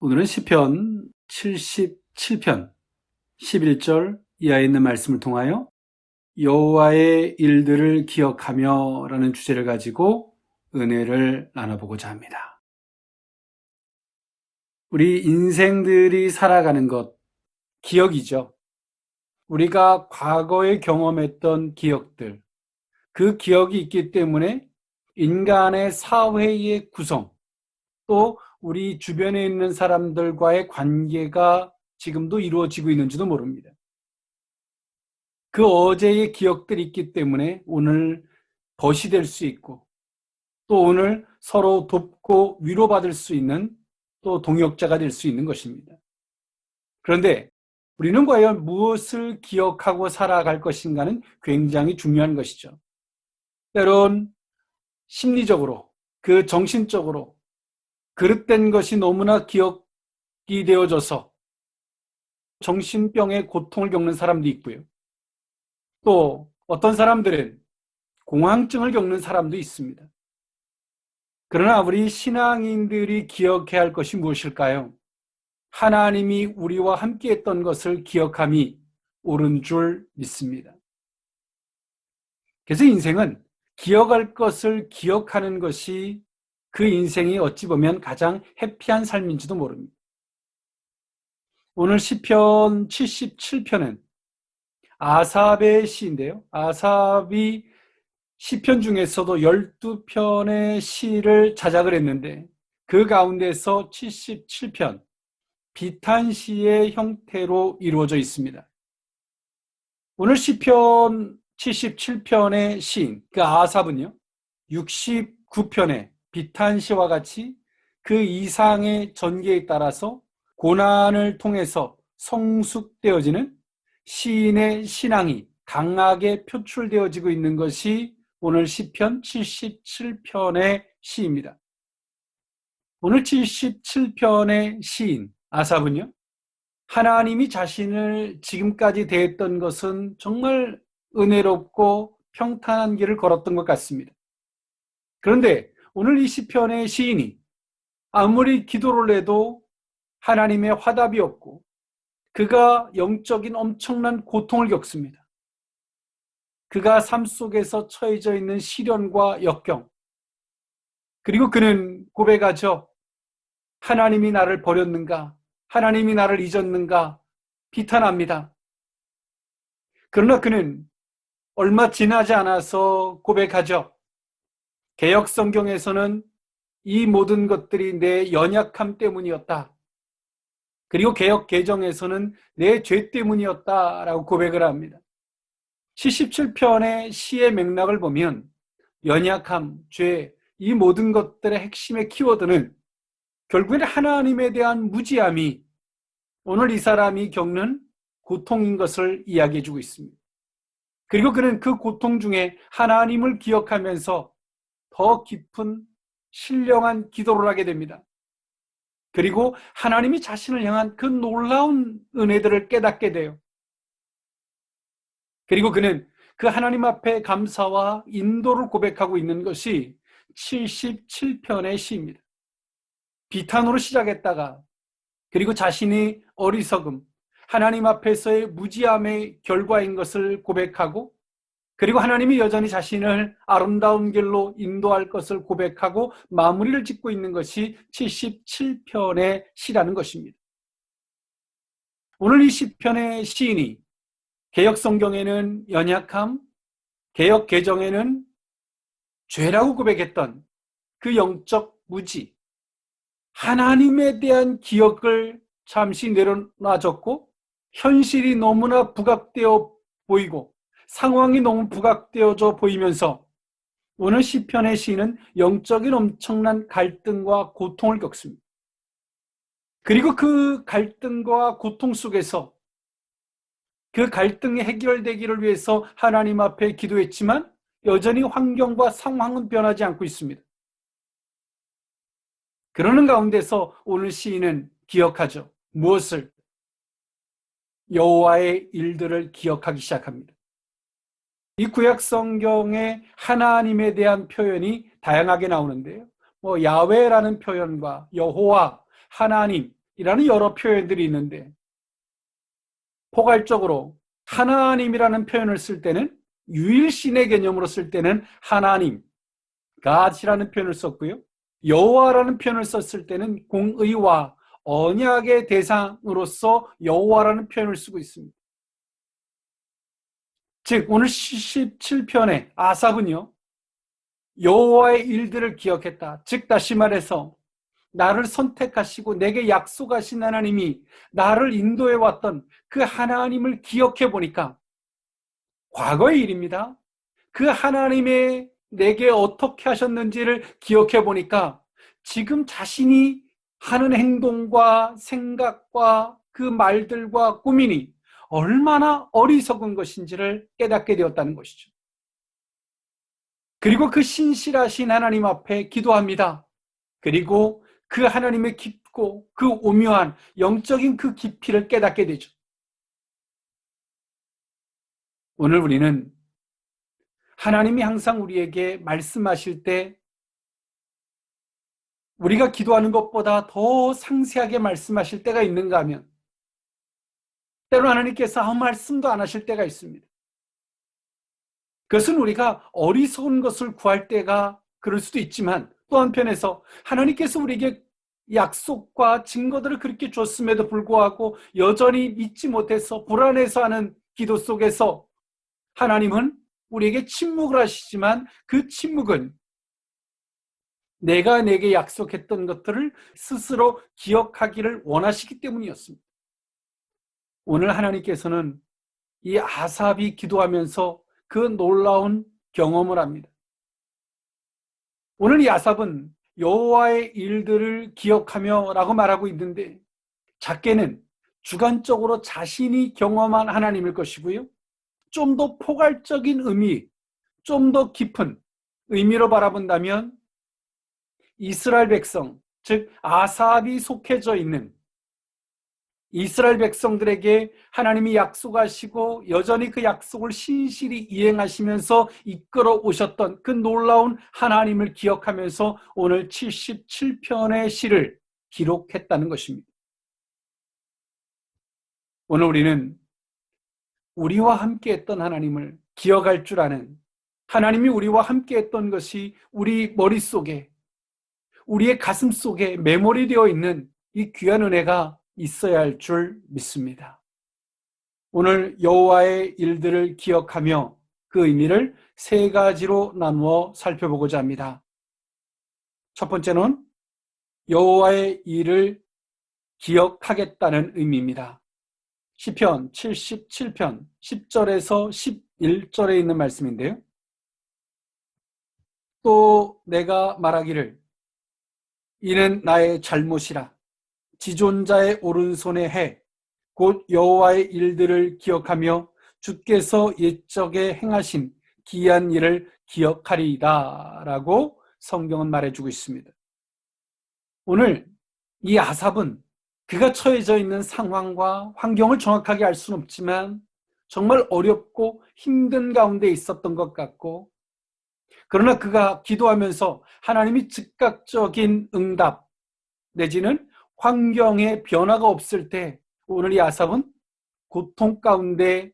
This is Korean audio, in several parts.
오늘은 시편 77편 11절 이하에 있는 말씀을 통하여 여호와의 일들을 기억하며 라는 주제를 가지고 은혜를 나눠보고자 합니다. 우리 인생들이 살아가는 것, 기억이죠. 우리가 과거에 경험했던 기억들, 그 기억이 있기 때문에 인간의 사회의 구성, 또 우리 주변에 있는 사람들과의 관계가 지금도 이루어지고 있는지도 모릅니다. 그 어제의 기억들이 있기 때문에 오늘 벗이 될 수 있고, 또 오늘 서로 돕고 위로받을 수 있는 또 동역자가 될 수 있는 것입니다. 그런데 우리는 과연 무엇을 기억하고 살아갈 것인가는 굉장히 중요한 것이죠. 때론 심리적으로, 그 정신적으로 그릇된 것이 너무나 기억이 되어져서 정신병의 고통을 겪는 사람도 있고요. 또 어떤 사람들은 공황증을 겪는 사람도 있습니다. 그러나 우리 신앙인들이 기억해야 할 것이 무엇일까요? 하나님이 우리와 함께 했던 것을 기억함이 옳은 줄 믿습니다. 그래서 인생은 기억할 것을 기억하는 것이 그 인생이 어찌 보면 가장 해피한 삶인지도 모릅니다. 오늘 시편 77편은 아삽의 시인데요. 아삽이 시편 중에서도 12편의 시를 자작을 했는데 그 가운데서 77편, 비탄시의 형태로 이루어져 있습니다. 오늘 시편 77편의 시인, 그 아삽은요, 69편의 비탄시와 같이 그 이상의 전개에 따라서 고난을 통해서 성숙되어지는 시인의 신앙이 강하게 표출되어지고 있는 것이 오늘 시편 77편의 시입니다. 오늘 77편의 시인 아삽은요, 하나님이 자신을 지금까지 대했던 것은 정말 은혜롭고 평탄한 길을 걸었던 것 같습니다. 그런데 오늘 이 시편의 시인이 아무리 기도를 해도 하나님의 화답이 없고 그가 영적인 엄청난 고통을 겪습니다. 그가 삶 속에서 처해져 있는 시련과 역경, 그리고 그는 고백하죠. 하나님이 나를 버렸는가? 하나님이 나를 잊었는가? 비탄합니다. 그러나 그는 얼마 지나지 않아서 고백하죠. 개역 성경에서는 이 모든 것들이 내 연약함 때문이었다. 그리고 개역 개정에서는 내 죄 때문이었다라고 고백을 합니다. 77편의 시의 맥락을 보면 연약함, 죄, 이 모든 것들의 핵심의 키워드는 결국에는 하나님에 대한 무지함이 오늘 이 사람이 겪는 고통인 것을 이야기해 주고 있습니다. 그리고 그는 그 고통 중에 하나님을 기억하면서 더 깊은 신령한 기도를 하게 됩니다. 그리고 하나님이 자신을 향한 그 놀라운 은혜들을 깨닫게 돼요. 그리고 그는 그 하나님 앞에 감사와 인도를 고백하고 있는 것이 77편의 시입니다. 비탄으로 시작했다가 그리고 자신이 어리석음, 하나님 앞에서의 무지함의 결과인 것을 고백하고 그리고 하나님이 여전히 자신을 아름다운 길로 인도할 것을 고백하고 마무리를 짓고 있는 것이 77편의 시라는 것입니다. 오늘 이 시편의 시인이 개역 성경에는 연약함, 개역 개정에는 죄라고 고백했던 그 영적 무지, 하나님에 대한 기억을 잠시 내려놔줬고 현실이 너무나 부각되어 보이고 상황이 너무 부각되어져 보이면서 오늘 시편의 시인은 영적인 엄청난 갈등과 고통을 겪습니다. 그리고 그 갈등과 고통 속에서 그 갈등이 해결되기를 위해서 하나님 앞에 기도했지만 여전히 환경과 상황은 변하지 않고 있습니다. 그러는 가운데서 오늘 시인은 기억하죠. 무엇을? 여호와의 일들을 기억하기 시작합니다. 이 구약 성경에 하나님에 대한 표현이 다양하게 나오는데요. 야훼라는 표현과 여호와, 하나님, 여러 표현들이 있는데 포괄적으로 하나님이라는 표현을 쓸 때는 유일신의 개념으로 쓸 때는 하나님, God이라는 표현을 썼고요. 여호와라는 표현을 썼을 때는 공의와 언약의 대상으로서 여호와라는 표현을 쓰고 있습니다. 즉 오늘 17편의 아삽은요, 여호와의 일들을 기억했다. 즉 다시 말해서 나를 선택하시고 내게 약속하신 하나님이 나를 인도해 왔던 그 하나님을 기억해 보니까 과거의 일입니다. 그 하나님의 내게 어떻게 하셨는지를 기억해 보니까 지금 자신이 하는 행동과 생각과 그 말들과 꾸민이 얼마나 어리석은 것인지를 깨닫게 되었다는 것이죠. 그리고 그 신실하신 하나님 앞에 기도합니다. 그리고 그 하나님의 깊고 그 오묘한 영적인 그 깊이를 깨닫게 되죠. 오늘 우리는 하나님이 항상 우리에게 말씀하실 때 우리가 기도하는 것보다 더 상세하게 말씀하실 때가 있는가 하면 때로 하나님께서 아무 말씀도 안 하실 때가 있습니다. 그것은 우리가 어리석은 것을 구할 때가 그럴 수도 있지만 또 한편에서 하나님께서 우리에게 약속과 증거들을 그렇게 줬음에도 불구하고 여전히 믿지 못해서 불안해서 하는 기도 속에서 하나님은 우리에게 침묵을 하시지만 그 침묵은 내가 내게 약속했던 것들을 스스로 기억하기를 원하시기 때문이었습니다. 오늘 하나님께서는 이 아삽이 기도하면서 그 놀라운 경험을 합니다. 오늘 이 아삽은 여호와의 일들을 기억하며 라고 말하고 있는데 작게는 주관적으로 자신이 경험한 하나님일 것이고요. 좀 더 포괄적인 의미, 좀 더 깊은 의미로 바라본다면 이스라엘 백성, 즉 아삽이 속해져 있는 이스라엘 백성들에게 하나님이 약속하시고 여전히 그 약속을 신실히 이행하시면서 이끌어 오셨던 그 놀라운 하나님을 기억하면서 오늘 77편의 시를 기록했다는 것입니다. 오늘 우리는 우리와 함께 했던 하나님을 기억할 줄 아는, 하나님이 우리와 함께 했던 것이 우리 머릿속에, 우리의 가슴 속에 메모리되어 있는 이 귀한 은혜가 있어야 할 줄 믿습니다. 오늘 여호와의 일들을 기억하며 그 의미를 세 가지로 나누어 살펴보고자 합니다. 첫 번째는 여호와의 일을 기억하겠다는 의미입니다. 시편 77편 10절에서 11절에 있는 말씀인데요. 또 내가 말하기를 이는 나의 잘못이라 지존자의 오른손에 해 곧 여호와의 일들을 기억하며 주께서 옛적에 행하신 기이한 일을 기억하리이다 라고 성경은 말해주고 있습니다. 오늘 이 아삽은 그가 처해져 있는 상황과 환경을 정확하게 알 수는 없지만 정말 어렵고 힘든 가운데 있었던 것 같고, 그러나 그가 기도하면서 하나님이 즉각적인 응답 내지는 환경의 변화가 없을 때 오늘 이 아삽은 고통 가운데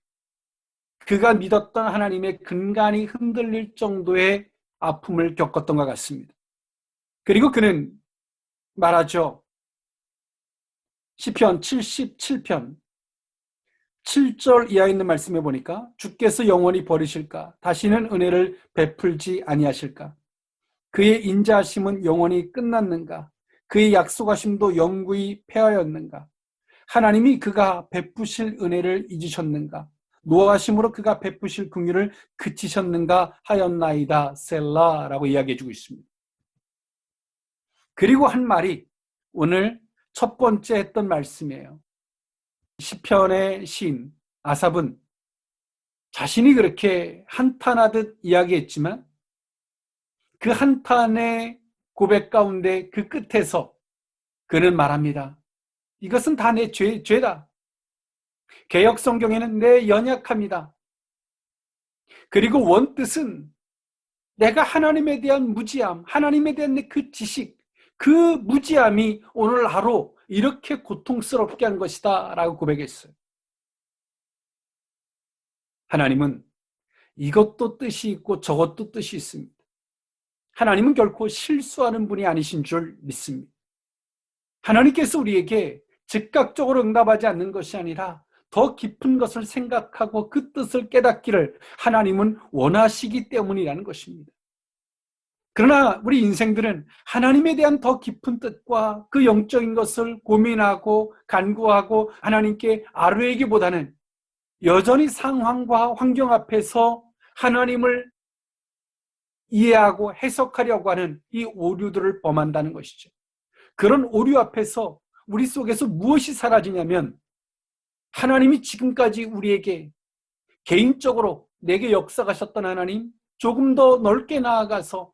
그가 믿었던 하나님의 근간이 흔들릴 정도의 아픔을 겪었던 것 같습니다. 그리고 그는 말하죠. 시편 77편 7절 이하에 있는 말씀에 보니까 주께서 영원히 버리실까? 다시는 은혜를 베풀지 아니하실까? 그의 인자하심은 영원히 끝났는가? 그의 약속하심도 영구히 폐하였는가? 하나님이 그가 베푸실 은혜를 잊으셨는가? 노하심으로 그가 베푸실 긍휼을 그치셨는가 하였나이다 셀라라고 이야기해주고 있습니다. 그리고 한 말이 오늘 첫 번째 했던 말씀이에요. 시편의 시인 아삽은 자신이 그렇게 한탄하듯 이야기했지만 그 한탄의 고백 가운데 그 끝에서 그는 말합니다. 이것은 다 내 죄다. 개역 성경에는 내 연약함이다. 그리고 원뜻은 내가 하나님에 대한 무지함, 하나님에 대한 그 지식, 그 무지함이 오늘 하루 이렇게 고통스럽게 한 것이다 라고 고백했어요. 하나님은 이것도 뜻이 있고 저것도 뜻이 있습니다. 하나님은 결코 실수하는 분이 아니신 줄 믿습니다. 하나님께서 우리에게 즉각적으로 응답하지 않는 것이 아니라 더 깊은 것을 생각하고 그 뜻을 깨닫기를 하나님은 원하시기 때문이라는 것입니다. 그러나 우리 인생들은 하나님에 대한 더 깊은 뜻과 그 영적인 것을 고민하고 간구하고 하나님께 아뢰기보다는 여전히 상황과 환경 앞에서 하나님을 이해하고 해석하려고 하는 이 오류들을 범한다는 것이죠. 그런 오류 앞에서 우리 속에서 무엇이 사라지냐면 하나님이 지금까지 우리에게 개인적으로 내게 역사하셨던 하나님, 조금 더 넓게 나아가서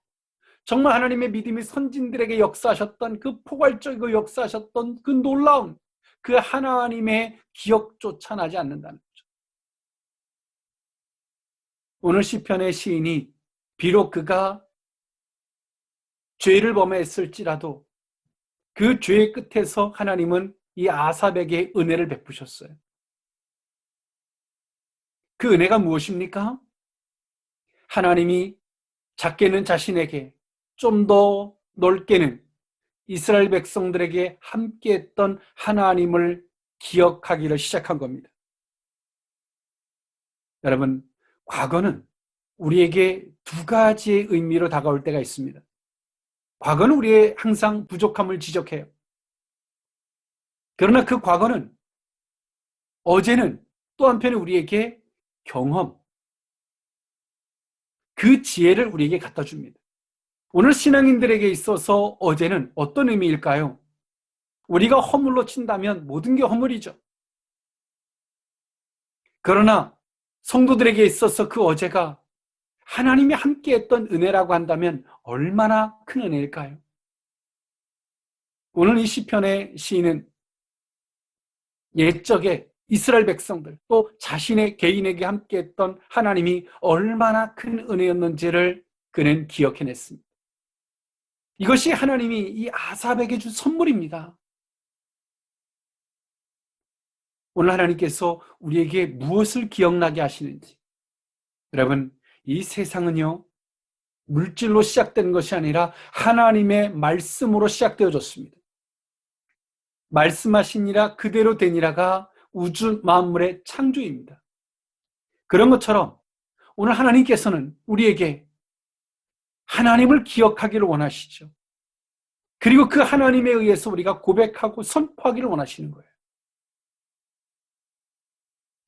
정말 하나님의 믿음의 선진들에게 역사하셨던 그 포괄적이고 역사하셨던 그 놀라운 그 하나님의 기억조차 나지 않는다는 거죠. 오늘 시편의 시인이 비록 그가 죄를 범했을지라도 그 죄의 끝에서 하나님은 이 아삽에게 은혜를 베푸셨어요. 그 은혜가 무엇입니까? 하나님이 작게는 자신에게, 좀 더 넓게는 이스라엘 백성들에게 함께했던 하나님을 기억하기를 시작한 겁니다. 여러분, 과거는 우리에게 두 가지의 의미로 다가올 때가 있습니다. 과거는 우리의 항상 부족함을 지적해요. 그러나 그 과거는, 어제는 또 한편에 우리에게 경험, 그 지혜를 우리에게 갖다 줍니다. 오늘 신앙인들에게 있어서 어제는 어떤 의미일까요? 우리가 허물로 친다면 모든 게 허물이죠. 그러나 성도들에게 있어서 그 어제가 하나님이 함께했던 은혜라고 한다면 얼마나 큰 은혜일까요? 오늘 이 시편의 시인은 옛적에 이스라엘 백성들 또 자신의 개인에게 함께했던 하나님이 얼마나 큰 은혜였는지를 그는 기억해냈습니다. 이것이 하나님이 이 아삽에게 준 선물입니다. 오늘 하나님께서 우리에게 무엇을 기억나게 하시는지, 여러분, 이 세상은요 물질로 시작된 것이 아니라 하나님의 말씀으로 시작되어졌습니다. 말씀하시니라 그대로 되니라가 우주 만물의 창조입니다. 그런 것처럼 오늘 하나님께서는 우리에게 하나님을 기억하기를 원하시죠. 그리고 그 하나님에 의해서 우리가 고백하고 선포하기를 원하시는 거예요.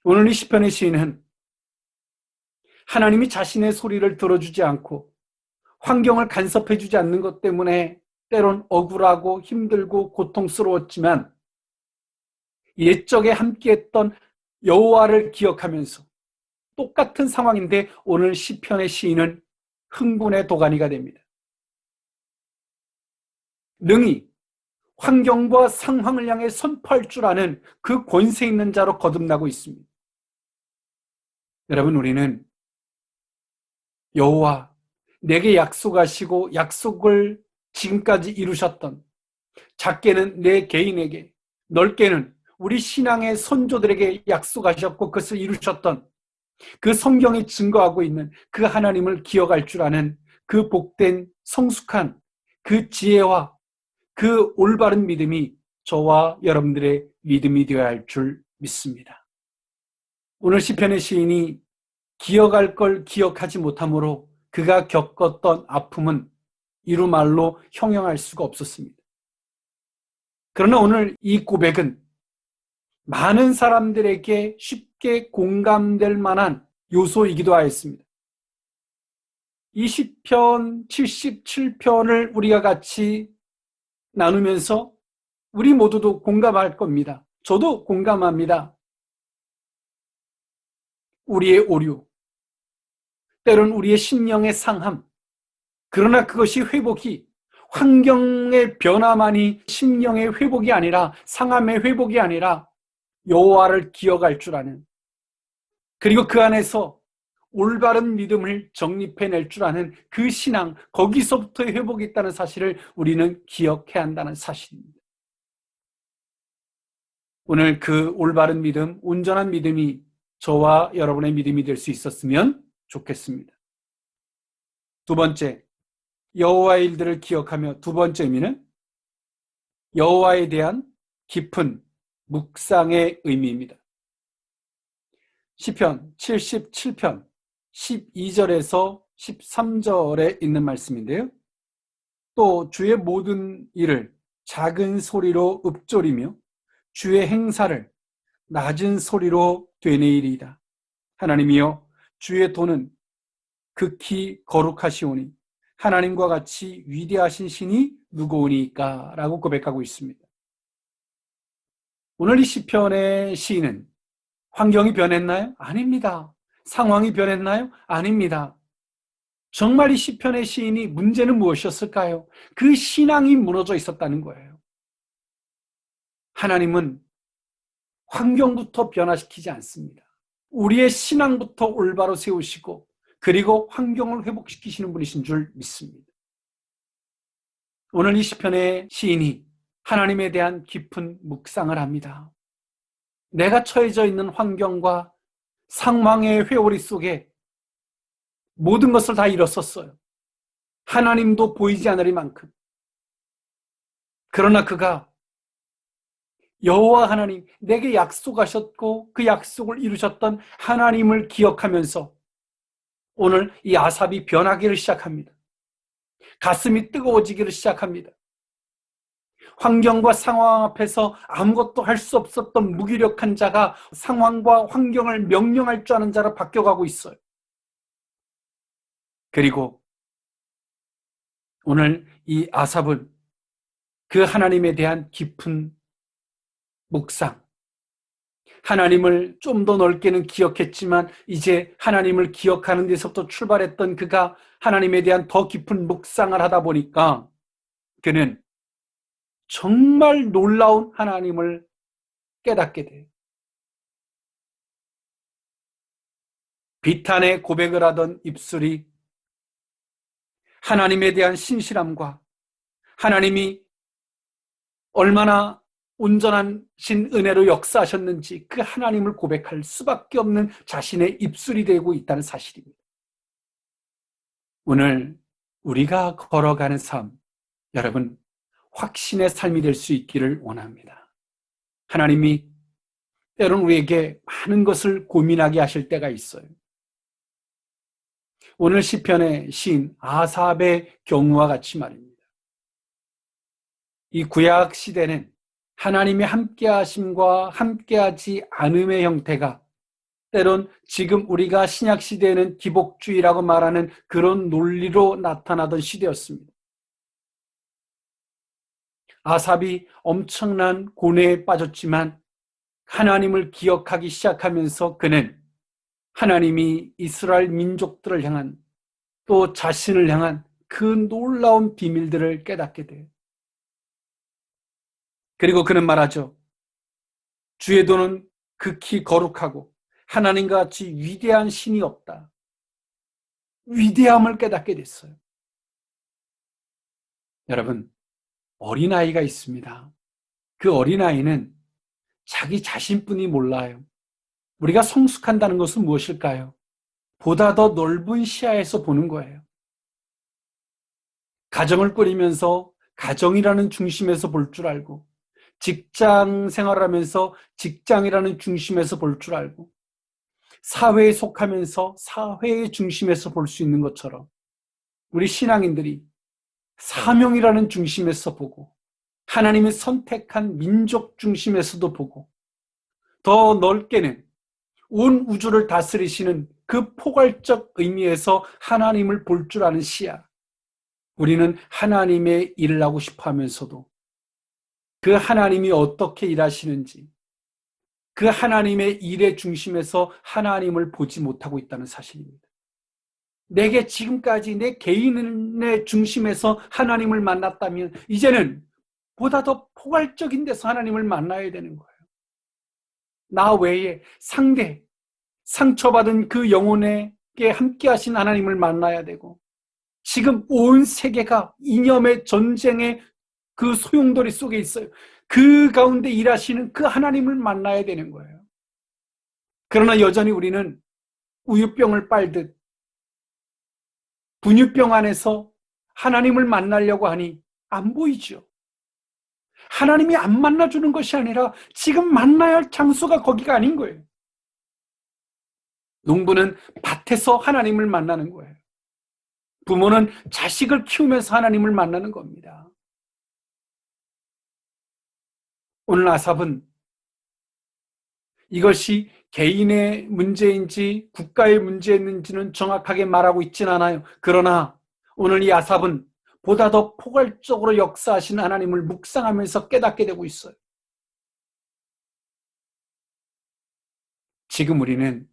오늘 이 시편의 시인은 하나님이 자신의 소리를 들어주지 않고 환경을 간섭해주지 않는 것 때문에 때론 억울하고 힘들고 고통스러웠지만 옛적에 함께했던 여호와를 기억하면서 똑같은 상황인데 오늘 시편의 시인은 흥분의 도가니가 됩니다. 능히 환경과 상황을 향해 선포할 줄 아는 그 권세 있는 자로 거듭나고 있습니다. 여러분, 우리는 여호와, 내게 약속하시고 약속을 지금까지 이루셨던, 작게는 내 개인에게, 넓게는 우리 신앙의 선조들에게 약속하셨고 그것을 이루셨던 그 성경이 증거하고 있는 그 하나님을 기억할 줄 아는 그 복된 성숙한 그 지혜와 그 올바른 믿음이 저와 여러분들의 믿음이 되어야 할 줄 믿습니다. 오늘 시편의 시인이 기억할 걸 기억하지 못함으로 그가 겪었던 아픔은 이루 말로 형용할 수가 없었습니다. 그러나 오늘 이 고백은 많은 사람들에게 쉽게 공감될 만한 요소이기도 하였습니다. 이 시편 77편을 우리가 같이 나누면서 우리 모두도 공감할 겁니다. 저도 공감합니다. 우리의 오류, 때론 우리의 심령의 상함, 그러나 그것이 회복이 환경의 변화만이 심령의 회복이 아니라 상함의 회복이 아니라 여호와를 기억할 줄 아는, 그리고 그 안에서 올바른 믿음을 정립해낼 줄 아는 그 신앙, 거기서부터의 회복이 있다는 사실을 우리는 기억해야 한다는 사실입니다. 오늘 그 올바른 믿음, 온전한 믿음이 저와 여러분의 믿음이 될 수 있었으면 좋겠습니다. 두 번째, 여호와의 일들을 기억하며 두 번째 의미는 여호와에 대한 깊은 묵상의 의미입니다. 시편 77편 12절에서 13절에 있는 말씀인데요. 또 주의 모든 일을 작은 소리로 읊조리며 주의 행사를 낮은 소리로 되뇌이리이다. 하나님이여, 주의 도는 극히 거룩하시오니 하나님과 같이 위대하신 신이 누구오니까? 라고 고백하고 있습니다. 오늘 이 시편의 시인은 환경이 변했나요? 아닙니다. 상황이 변했나요? 아닙니다. 정말 이 시편의 시인이 문제는 무엇이었을까요? 그 신앙이 무너져 있었다는 거예요. 하나님은 환경부터 변화시키지 않습니다. 우리의 신앙부터 올바로 세우시고 그리고 환경을 회복시키시는 분이신 줄 믿습니다. 오늘 이 시편의 시인이 하나님에 대한 깊은 묵상을 합니다. 내가 처해져 있는 환경과 상황의 회오리 속에 모든 것을 다 잃었었어요. 하나님도 보이지 않으리만큼. 그러나 그가 여호와 하나님, 내게 약속하셨고 그 약속을 이루셨던 하나님을 기억하면서 오늘 이 아삽이 변하기를 시작합니다. 가슴이 뜨거워지기를 시작합니다. 환경과 상황 앞에서 아무것도 할 수 없었던 무기력한 자가 상황과 환경을 명령할 줄 아는 자로 바뀌어가고 있어요. 그리고 오늘 이 아삽은 그 하나님에 대한 깊은 묵상, 하나님을 좀 더 넓게는 기억했지만 이제 하나님을 기억하는 데서부터 출발했던 그가 하나님에 대한 더 깊은 묵상을 하다 보니까 그는 정말 놀라운 하나님을 깨닫게 돼요. 비탄의 고백을 하던 입술이 하나님에 대한 신실함과 하나님이 얼마나 온전한 신 은혜로 역사하셨는지 그 하나님을 고백할 수밖에 없는 자신의 입술이 되고 있다는 사실입니다. 오늘 우리가 걸어가는 삶, 여러분 확신의 삶이 될 수 있기를 원합니다. 하나님이 때론 우리에게 많은 것을 고민하게 하실 때가 있어요. 오늘 시편의 시인 아삽의 경우와 같이 말입니다. 이 구약 시대는 하나님의 함께하심과 함께하지 않음의 형태가 때론 지금 우리가 신약 시대에는 기복주의라고 말하는 그런 논리로 나타나던 시대였습니다. 아삽이 엄청난 고뇌에 빠졌지만 하나님을 기억하기 시작하면서 그는 하나님이 이스라엘 민족들을 향한 또 자신을 향한 그 놀라운 비밀들을 깨닫게 돼요. 그리고 그는 말하죠. 주의 도는 극히 거룩하고 하나님과 같이 위대한 신이 없다. 위대함을 깨닫게 됐어요. 여러분, 어린아이가 있습니다. 그 어린아이는 자기 자신뿐이 몰라요. 우리가 성숙한다는 것은 무엇일까요? 보다 더 넓은 시야에서 보는 거예요. 가정을 꾸리면서 가정이라는 중심에서 볼 줄 알고 직장 생활하면서 직장이라는 중심에서 볼 줄 알고 사회에 속하면서 사회의 중심에서 볼 수 있는 것처럼 우리 신앙인들이 사명이라는 중심에서 보고 하나님이 선택한 민족 중심에서도 보고 더 넓게는 온 우주를 다스리시는 그 포괄적 의미에서 하나님을 볼 줄 아는 시야. 우리는 하나님의 일을 하고 싶어 하면서도 그 하나님이 어떻게 일하시는지 그 하나님의 일의 중심에서 하나님을 보지 못하고 있다는 사실입니다. 내게 지금까지 내 개인의 중심에서 하나님을 만났다면 이제는 보다 더 포괄적인 데서 하나님을 만나야 되는 거예요. 나 외에 상대, 상처받은 그 영혼에게 함께 하신 하나님을 만나야 되고 지금 온 세계가 이념의 전쟁의 그 소용돌이 속에 있어요. 그 가운데 일하시는 그 하나님을 만나야 되는 거예요. 그러나 여전히 우리는 우유병을 빨듯 분유병 안에서 하나님을 만나려고 하니 안 보이죠. 하나님이 안 만나주는 것이 아니라 지금 만나야 할 장소가 거기가 아닌 거예요. 농부는 밭에서 하나님을 만나는 거예요. 부모는 자식을 키우면서 하나님을 만나는 겁니다. 오늘 아삽은 이것이 개인의 문제인지 국가의 문제인지는 정확하게 말하고 있지는 않아요. 그러나 오늘 이 아삽은 보다 더 포괄적으로 역사하신 하나님을 묵상하면서 깨닫게 되고 있어요. 지금 우리는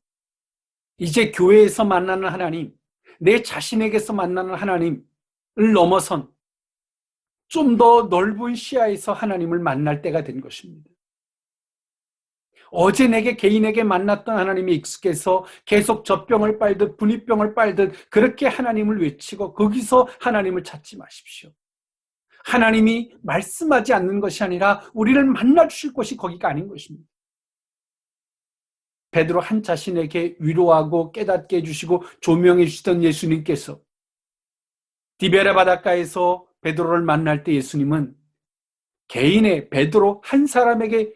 이제 교회에서 만나는 하나님, 내 자신에게서 만나는 하나님을 넘어선 좀 더 넓은 시야에서 하나님을 만날 때가 된 것입니다. 어제 내게 개인에게 만났던 하나님이 익숙해서 계속 젖병을 빨듯 분이병을 빨듯 그렇게 하나님을 외치고 거기서 하나님을 찾지 마십시오. 하나님이 말씀하지 않는 것이 아니라 우리를 만나주실 곳이 거기가 아닌 것입니다. 베드로 한 자신에게 위로하고 깨닫게 해주시고 조명해 주시던 예수님께서 디베레 바닷가에서 베드로를 만날 때 예수님은 개인의 베드로 한 사람에게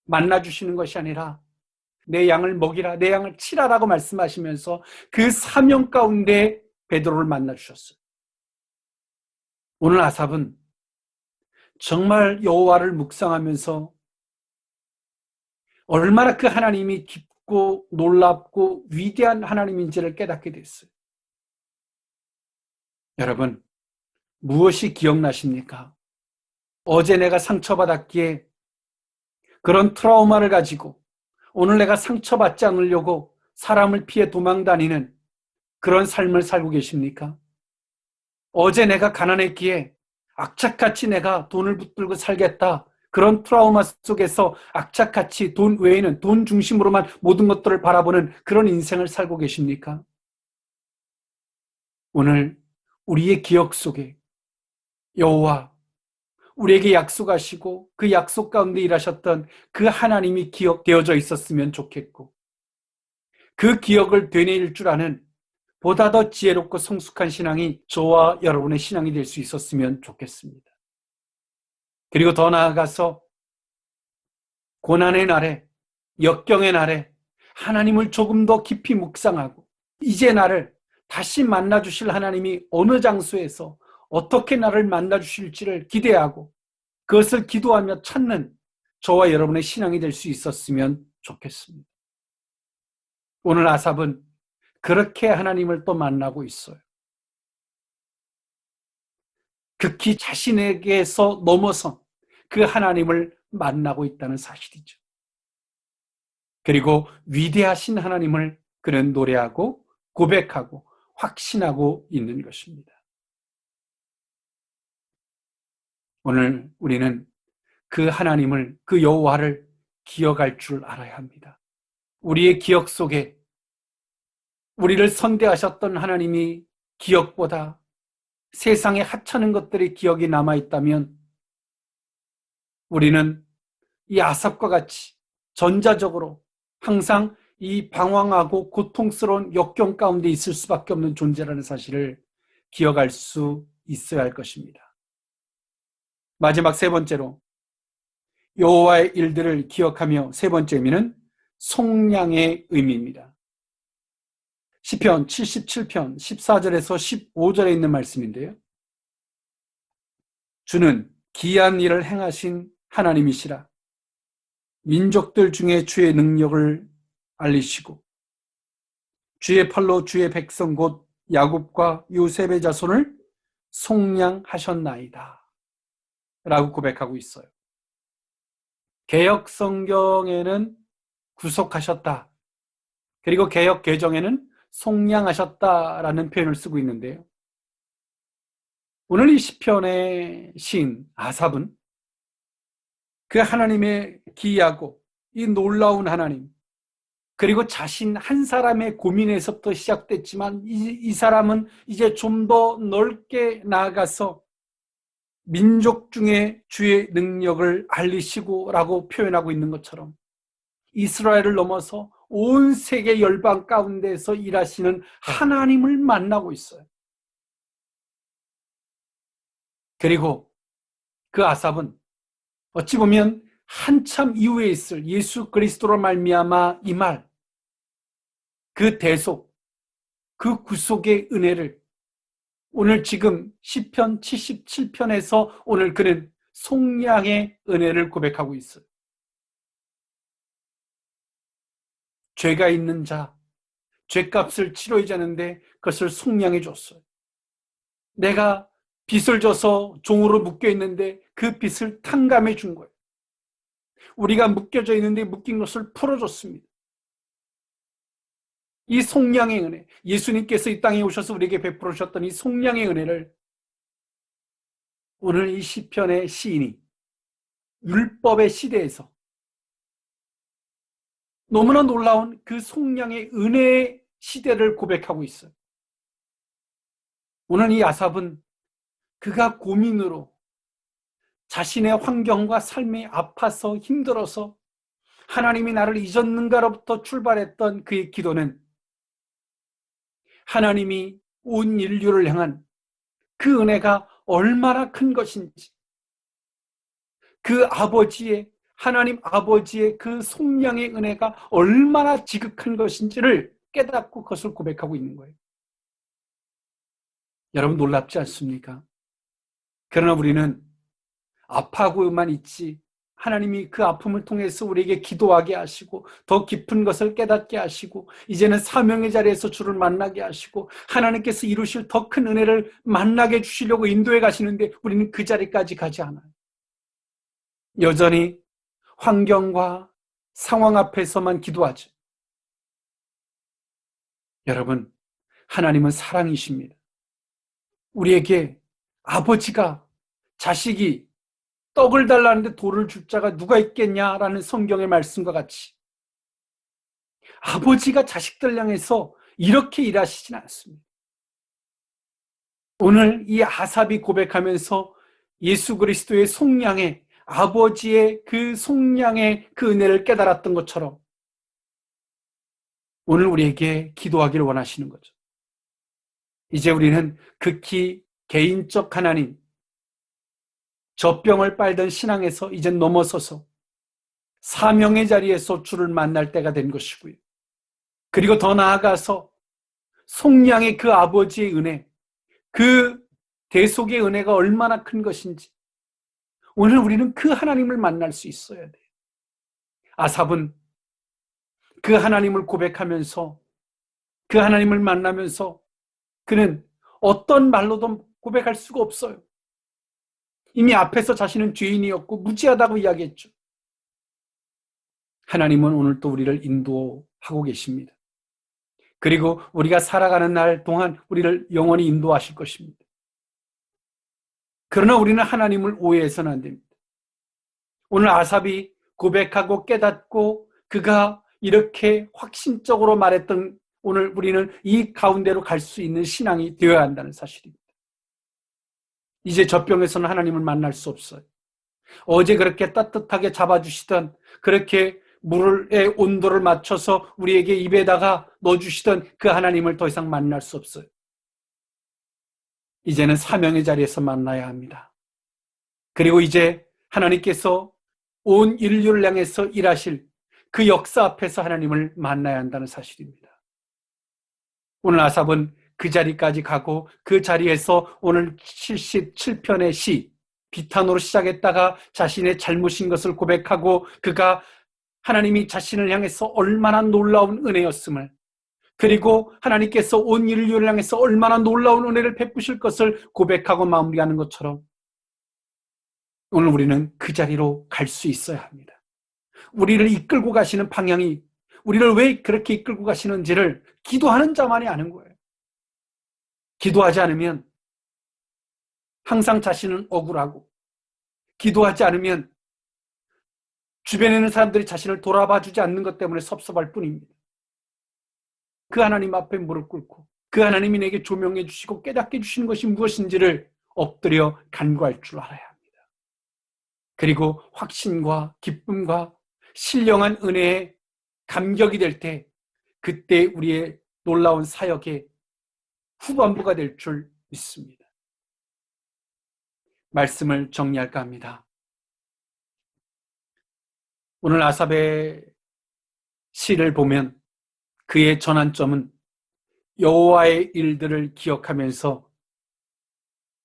만나주시는 것이 아니라 내 양을 먹이라, 내 양을 치라라고 말씀하시면서 그 사명 가운데 베드로를 만나주셨어요. 오늘 아삽은 정말 여호와를 묵상하면서 얼마나 그 하나님이 깊고 놀랍고 위대한 하나님인지를 깨닫게 됐어요. 여러분, 무엇이 기억나십니까? 어제 내가 상처받았기에 그런 트라우마를 가지고 오늘 내가 상처받지 않으려고 사람을 피해 도망다니는 그런 삶을 살고 계십니까? 어제 내가 가난했기에 악착같이 내가 돈을 붙들고 살겠다. 그런 트라우마 속에서 악착같이 돈 외에는 돈 중심으로만 모든 것들을 바라보는 그런 인생을 살고 계십니까? 오늘 우리의 기억 속에 여호와 우리에게 약속하시고 그 약속 가운데 일하셨던 그 하나님이 기억되어져 있었으면 좋겠고 그 기억을 되뇌일 줄 아는 보다 더 지혜롭고 성숙한 신앙이 저와 여러분의 신앙이 될 수 있었으면 좋겠습니다. 그리고 더 나아가서 고난의 날에 역경의 날에 하나님을 조금 더 깊이 묵상하고 이제 나를 다시 만나주실 하나님이 어느 장소에서 어떻게 나를 만나주실지를 기대하고 그것을 기도하며 찾는 저와 여러분의 신앙이 될 수 있었으면 좋겠습니다. 오늘 아삽은 그렇게 하나님을 또 만나고 있어요. 극히 자신에게서 넘어선 그 하나님을 만나고 있다는 사실이죠. 그리고 위대하신 하나님을 그는 노래하고 고백하고 확신하고 있는 것입니다. 오늘 우리는 그 하나님을, 그 여호와를 기억할 줄 알아야 합니다. 우리의 기억 속에 우리를 선대하셨던 하나님이 기억보다 세상에 하찮은 것들의 기억이 남아있다면 우리는 이 아삽과 같이 전자적으로 항상 이 방황하고 고통스러운 역경 가운데 있을 수밖에 없는 존재라는 사실을 기억할 수 있어야 할 것입니다. 마지막 세 번째로 여호와의 일들을 기억하며 세 번째 의미는 속량의 의미입니다. 시편 77편 14절에서 15절에 있는 말씀인데요. 주는 기이한 일을 행하신 하나님이시라. 민족들 중에 주의 능력을 알리시고 주의 팔로 주의 백성 곧 야곱과 요셉의 자손을 속량하셨나이다 라고 고백하고 있어요. 개역 성경에는 구속하셨다. 그리고 개역 개정에는 속량하셨다라는 표현을 쓰고 있는데요. 오늘 이 시편의 시인 아삽은 그 하나님의 기이하고 이 놀라운 하나님 그리고 자신 한 사람의 고민에서부터 시작됐지만 이 사람은 이제 좀 더 넓게 나아가서 민족 중에 주의 능력을 알리시고 라고 표현하고 있는 것처럼 이스라엘을 넘어서 온 세계 열방 가운데서 일하시는 하나님을 만나고 있어요. 그리고 그 아삽은 어찌 보면 한참 이후에 있을 예수 그리스도로 말미암아 이 말, 그 대속, 그 구속의 은혜를 오늘 지금 시편 77편에서 오늘 그는 속량의 은혜를 고백하고 있어요. 죄가 있는 자, 죄값을 치러야 하는데 그것을 속량해 줬어요. 내가 빚을 져서 종으로 묶여 있는데 그 빚을 탕감해 준 거예요. 우리가 묶여져 있는데 묶인 것을 풀어줬습니다. 이 속량의 은혜, 예수님께서 이 땅에 오셔서 우리에게 베풀어 주셨던 이 속량의 은혜를 오늘 이 시편의 시인이 율법의 시대에서 너무나 놀라운 그 속량의 은혜의 시대를 고백하고 있어요. 오늘 이 아삽은 그가 고민으로 자신의 환경과 삶이 아파서 힘들어서 하나님이 나를 잊었는가로부터 출발했던 그의 기도는 하나님이 온 인류를 향한 그 은혜가 얼마나 큰 것인지, 그 아버지의, 하나님 아버지의 그 속량의 은혜가 얼마나 지극한 것인지를 깨닫고 그것을 고백하고 있는 거예요. 여러분 놀랍지 않습니까? 그러나 우리는 아파하고만 있지 하나님이 그 아픔을 통해서 우리에게 기도하게 하시고 더 깊은 것을 깨닫게 하시고 이제는 사명의 자리에서 주를 만나게 하시고 하나님께서 이루실 더 큰 은혜를 만나게 해주시려고 인도해 가시는데 우리는 그 자리까지 가지 않아요. 여전히 환경과 상황 앞에서만 기도하죠. 여러분, 하나님은 사랑이십니다. 우리에게 아버지가 자식이 떡을 달라는데 돌을 줄 자가 누가 있겠냐라는 성경의 말씀과 같이 아버지가 자식들 향해서 이렇게 일하시진 않습니다. 오늘 이 아삽이 고백하면서 예수 그리스도의 속량의 아버지의 그 속량의 그 은혜를 깨달았던 것처럼 오늘 우리에게 기도하기를 원하시는 거죠. 이제 우리는 극히 개인적 하나님, 젖병을 빨던 신앙에서 이제 넘어서서 사명의 자리에서 주를 만날 때가 된 것이고요. 그리고 더 나아가서 속량의 그 아버지의 은혜, 그 대속의 은혜가 얼마나 큰 것인지 오늘 우리는 그 하나님을 만날 수 있어야 돼요. 아삽은 그 하나님을 고백하면서 그 하나님을 만나면서 그는 어떤 말로도 고백할 수가 없어요. 이미 앞에서 자신은 죄인이었고 무지하다고 이야기했죠. 하나님은 오늘 또 우리를 인도하고 계십니다. 그리고 우리가 살아가는 날 동안 우리를 영원히 인도하실 것입니다. 그러나 우리는 하나님을 오해해서는 안 됩니다. 오늘 아삽이 고백하고 깨닫고 그가 이렇게 확신적으로 말했던 오늘 우리는 이 가운데로 갈 수 있는 신앙이 되어야 한다는 사실입니다. 이제 젖병에서는 하나님을 만날 수 없어요. 어제 그렇게 따뜻하게 잡아주시던 그렇게 물의 온도를 맞춰서 우리에게 입에다가 넣어주시던 그 하나님을 더 이상 만날 수 없어요. 이제는 사명의 자리에서 만나야 합니다. 그리고 이제 하나님께서 온 인류를 향해서 일하실 그 역사 앞에서 하나님을 만나야 한다는 사실입니다. 오늘 아삽은 그 자리까지 가고 그 자리에서 오늘 77편의 시 비탄으로 시작했다가 자신의 잘못인 것을 고백하고 그가 하나님이 자신을 향해서 얼마나 놀라운 은혜였음을 그리고 하나님께서 온 인류를 향해서 얼마나 놀라운 은혜를 베푸실 것을 고백하고 마무리하는 것처럼 오늘 우리는 그 자리로 갈 수 있어야 합니다. 우리를 이끌고 가시는 방향이 우리를 왜 그렇게 이끌고 가시는지를 기도하는 자만이 아는 거예요. 기도하지 않으면 항상 자신은 억울하고 기도하지 않으면 주변에 있는 사람들이 자신을 돌아봐 주지 않는 것 때문에 섭섭할 뿐입니다. 그 하나님 앞에 무릎 꿇고 그 하나님이 내게 조명해 주시고 깨닫게 해주시는 것이 무엇인지를 엎드려 간구할 줄 알아야 합니다. 그리고 확신과 기쁨과 신령한 은혜에 감격이 될 때 그때 우리의 놀라운 사역의 후반부가 될 줄 믿습니다. 말씀을 정리할까 합니다. 오늘 아삽의 시를 보면 그의 전환점은 여호와의 일들을 기억하면서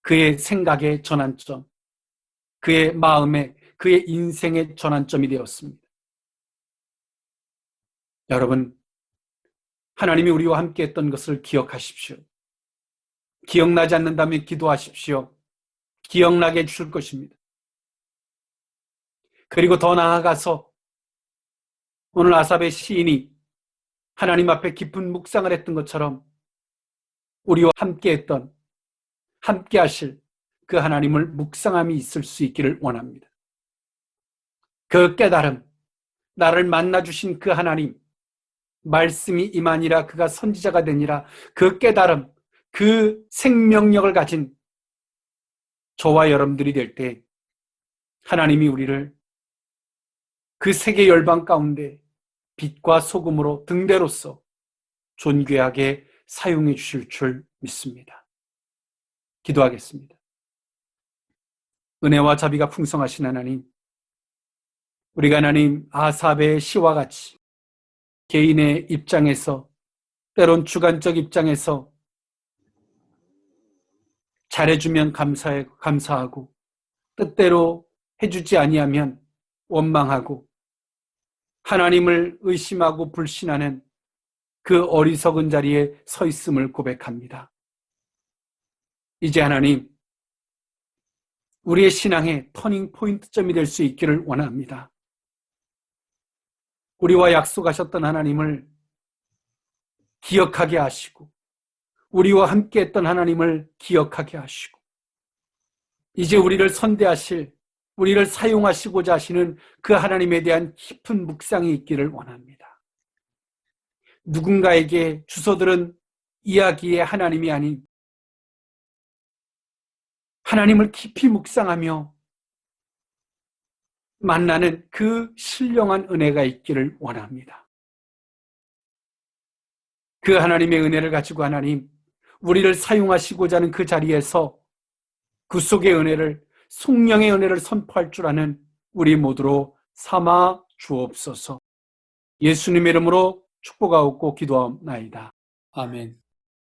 그의 생각의 전환점, 그의 마음의, 그의 인생의 전환점이 되었습니다. 여러분, 하나님이 우리와 함께 했던 것을 기억하십시오. 기억나지 않는다면 기도하십시오. 기억나게 해주실 것입니다. 그리고 더 나아가서 오늘 아삽의 시인이 하나님 앞에 깊은 묵상을 했던 것처럼 우리와 함께 했던, 함께 하실 그 하나님을 묵상함이 있을 수 있기를 원합니다. 그 깨달음, 나를 만나주신 그 하나님, 말씀이 임하니라 그가 선지자가 되니라, 그 깨달음, 그 생명력을 가진 저와 여러분들이 될 때 하나님이 우리를 그 세계 열방 가운데 빛과 소금으로 등대로서 존귀하게 사용해 주실 줄 믿습니다. 기도하겠습니다. 은혜와 자비가 풍성하신 하나님, 우리가 하나님 아삽의 시와 같이 개인의 입장에서, 때론 주관적 입장에서 잘해주면 감사하고 뜻대로 해주지 아니하면 원망하고 하나님을 의심하고 불신하는 그 어리석은 자리에 서 있음을 고백합니다. 이제 하나님, 우리의 신앙의 터닝 포인트점이 될 수 있기를 원합니다. 우리와 약속하셨던 하나님을 기억하게 하시고 우리와 함께 했던 하나님을 기억하게 하시고 이제 우리를 선대하실, 우리를 사용하시고자 하시는 그 하나님에 대한 깊은 묵상이 있기를 원합니다. 누군가에게 주워들은 이야기의 하나님이 아닌 하나님을 깊이 묵상하며 만나는 그 신령한 은혜가 있기를 원합니다. 그 하나님의 은혜를 가지고 하나님, 우리를 사용하시고자 하는 그 자리에서 구속의 은혜를, 속령의 은혜를 선포할 줄 아는 우리 모두로 삼아 주옵소서. 예수님의 이름으로 축복하옵고 기도하옵나이다. 아멘.